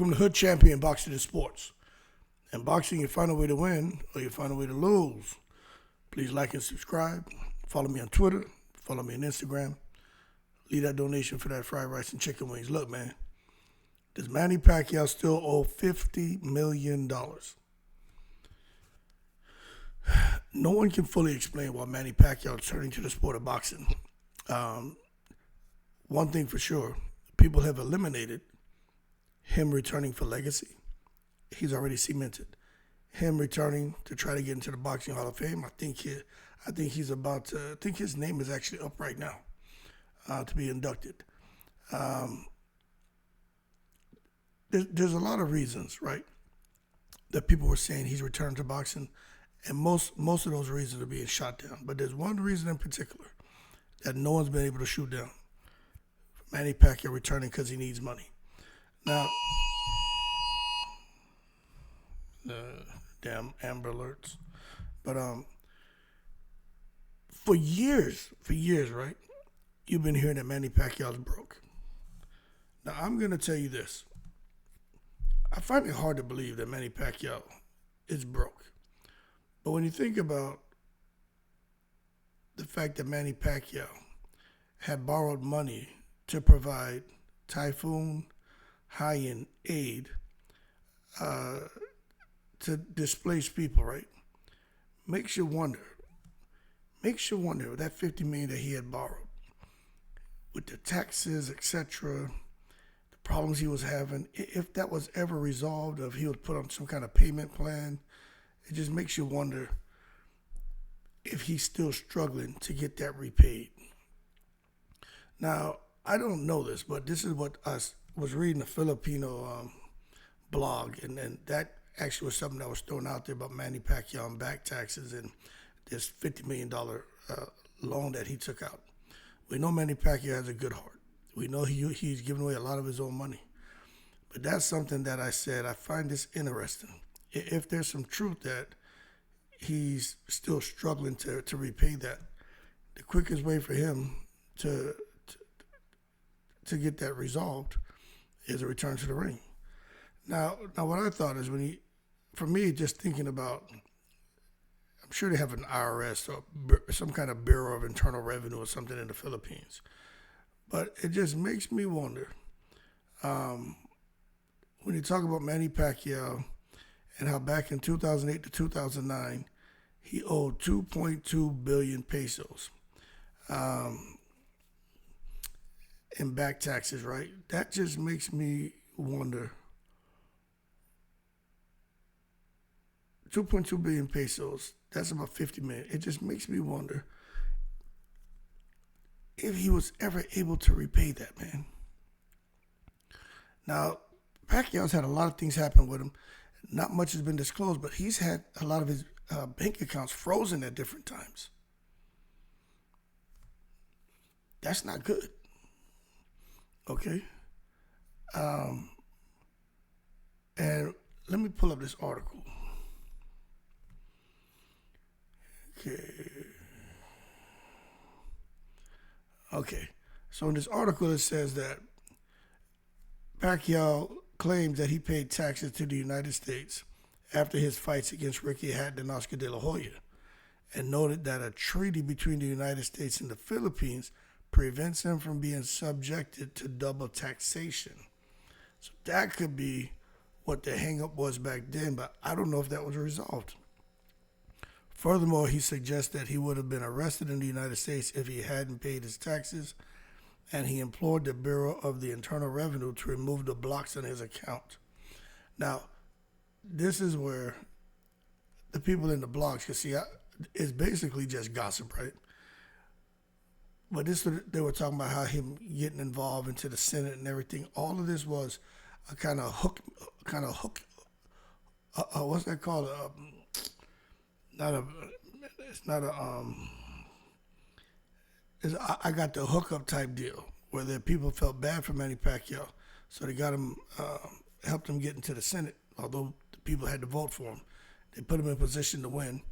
Welcome to Hood Champion Boxing and Sports. In boxing, you find a way to win or you find a way to lose. Please like and subscribe. Follow me on Twitter. Follow me on Instagram. Leave that donation for that fried rice and chicken wings. Look, man, does Manny Pacquiao still owe $50 million? No one can fully explain why Manny Pacquiao is turning to the sport of boxing. One thing for sure, people have eliminated him returning for legacy. He's already cemented. Him returning to try to get into the Boxing Hall of Fame, I think he's about to. I think his name is actually up right now to be inducted. There's a lot of reasons, right, that people were saying he's returned to boxing, and most of those reasons are being shot down. But there's one reason in particular that no one's been able to shoot down: Manny Pacquiao returning because he needs money. Now, damn Amber Alerts. But for years, right, you've been hearing that Manny Pacquiao's broke. Now, I'm going to tell you this. I find it hard to believe that Manny Pacquiao is broke. But when you think about the fact that Manny Pacquiao had borrowed money to provide typhoon high-end aid to displaced people, right? Makes you wonder that $50 million that he had borrowed, with the taxes, etc., the problems he was having, if that was ever resolved, or if he was put on some kind of payment plan, it just makes you wonder if he's still struggling to get that repaid. Now, I don't know this, but this is what I was reading a Filipino blog, and that actually was something that was thrown out there about Manny Pacquiao and back taxes and this $50 million loan that he took out. We know Manny Pacquiao has a good heart. We know he's given away a lot of his own money. But that's something that I said, I find this interesting. If there's some truth that he's still struggling to repay that, the quickest way for him to get that resolved is a return to the ring. Now what I thought is for me, just thinking about, I'm sure they have an IRS or some kind of Bureau of Internal Revenue or something in the Philippines. But it just makes me wonder, when you talk about Manny Pacquiao and how back in 2008 to 2009, he owed 2.2 billion pesos in back taxes, right? That just makes me wonder. 2.2 billion pesos, that's about 50 million. It just makes me wonder if he was ever able to repay that, man. Now, Pacquiao's had a lot of things happen with him. Not much has been disclosed, but he's had a lot of his bank accounts frozen at different times. That's not good. Okay? And let me pull up this article. Okay. So in this article, it says that Pacquiao claims that he paid taxes to the United States after his fights against Ricky Hatton and Oscar De La Hoya, and noted that a treaty between the United States and the Philippines prevents him from being subjected to double taxation. So that could be what the hang-up was back then, but I don't know if that was resolved. Furthermore, he suggests that he would have been arrested in the United States if he hadn't paid his taxes, and he implored the Bureau of the Internal Revenue to remove the blocks on his account. Now, this is where the people in the blogs can see, it's basically just gossip, right? But they were talking about how him getting involved into the Senate and everything. All of this was a kind of hook. What's that called? I got the hookup type deal where the people felt bad for Manny Pacquiao, so they got him, helped him get into the Senate. Although the people had to vote for him, they put him in position to win,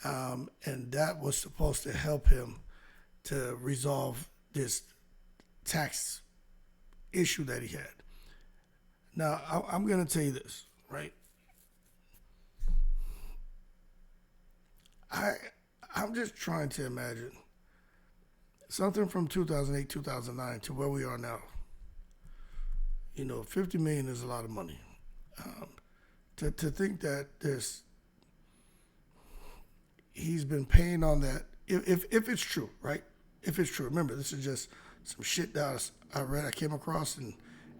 and that was supposed to help him to resolve this tax issue that he had. Now, I'm going to tell you this, right? I I'm just trying to imagine something from 2008, 2009 to where we are now. 50 million is a lot of money. Um, to think that there's he's been paying on that. If it's true, right? If it's true, remember this is just some shit that I came across, and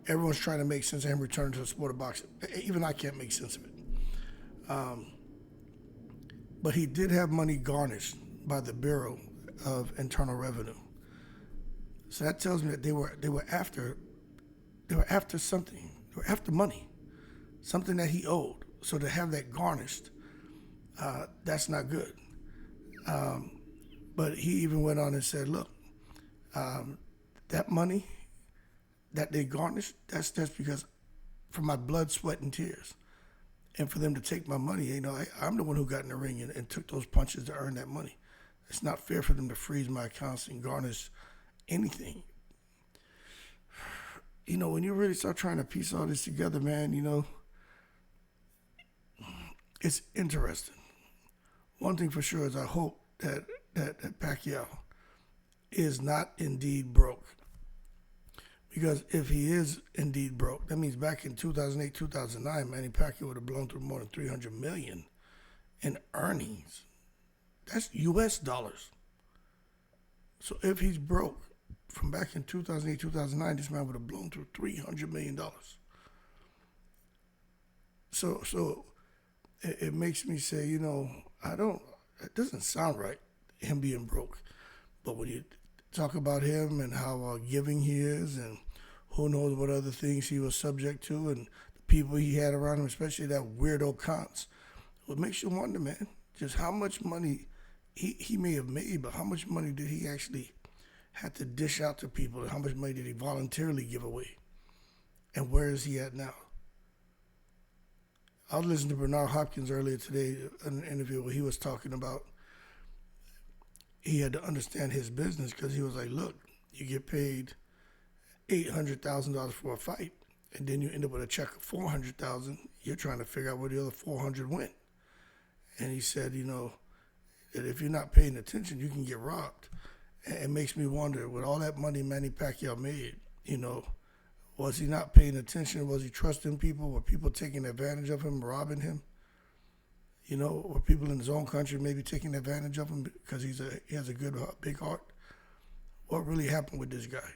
everyone's trying to make sense of him returning to the sport of boxing. Even I can't make sense of it. Um, but he did have money garnished by the Bureau of Internal Revenue. So that tells me that they were after something. They were after money, something that he owed. So to have that garnished, that's not good. But he even went on and said, "Look, that money that they garnished, that's because for my blood, sweat, and tears, and for them to take my money. I'm the one who got in the ring and took those punches to earn that money. It's not fair for them to freeze my accounts and garnish anything." When you really start trying to piece all this together, man, it's interesting. One thing for sure is I hope that Pacquiao is not indeed broke. Because if he is indeed broke, that means back in 2008, 2009, Manny Pacquiao would have blown through more than 300 million in earnings. That's US dollars. So if he's broke from back in 2008, 2009, this man would have blown through $300 million. So it makes me say, it doesn't sound right, him being broke. But when you talk about him and how giving he is, and who knows what other things he was subject to, and the people he had around him, especially that weirdo Kantz, it makes you wonder, man, just how much money he may have made, but how much money did he actually have to dish out to people, and how much money did he voluntarily give away? And where is he at now? I was listening to Bernard Hopkins earlier today in an interview where he was talking about he had to understand his business, because he was like, look, you get paid $800,000 for a fight, and then you end up with a check of $400,000. You're trying to figure out where the other 400 went. And he said, that if you're not paying attention, you can get robbed. And it makes me wonder, with all that money Manny Pacquiao made, was he not paying attention? Was he trusting people? Were people taking advantage of him, robbing him? Were people in his own country maybe taking advantage of him because he has a good, big heart? What really happened with this guy?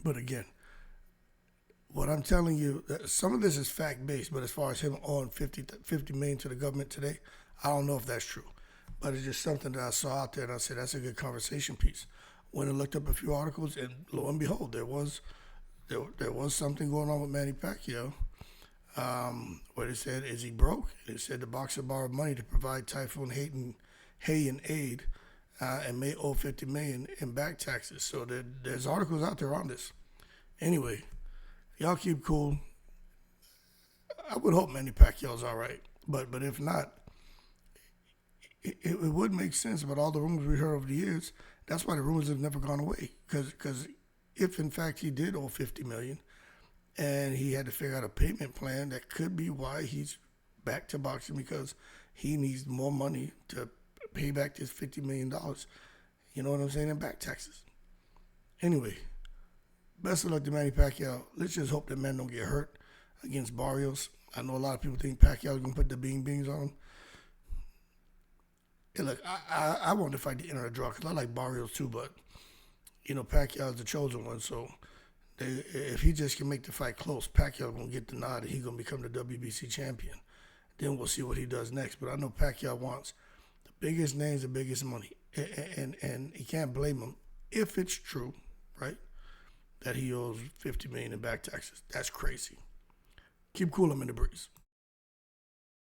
But again, what I'm telling you, some of this is fact-based, but as far as him owing 50 million to the government today, I don't know if that's true. But it's just something that I saw out there, and I said, that's a good conversation piece. Went and looked up a few articles, and lo and behold, there was something going on with Manny Pacquiao, where they said, is he broke? They said the boxer borrowed money to provide Typhoon Haiyan aid, and may owe 50 million in back taxes. So there's articles out there on this. Anyway, y'all keep cool. I would hope Manny Pacquiao's all right, but if not, it would make sense about all the rumors we heard over the years. That's why the rumors have never gone away. Because if in fact he did owe 50 million, and he had to figure out a payment plan, that could be why he's back to boxing, because he needs more money to pay back this $50 million. You know what I'm saying? In back taxes. Anyway, best of luck to Manny Pacquiao. Let's just hope that man don't get hurt against Barrios. I know a lot of people think Pacquiao's going to put the beans on him. Hey, look, I wanted to fight the inner draw because I like Barrios too, but, Pacquiao's the chosen one. So if he just can make the fight close, Pacquiao going to get the nod and he's going to become the WBC champion. Then we'll see what he does next. But I know Pacquiao wants the biggest names, the biggest money. And he can't blame him if it's true, right, that he owes $50 million in back taxes. That's crazy. Keep cool, I'm in the breeze.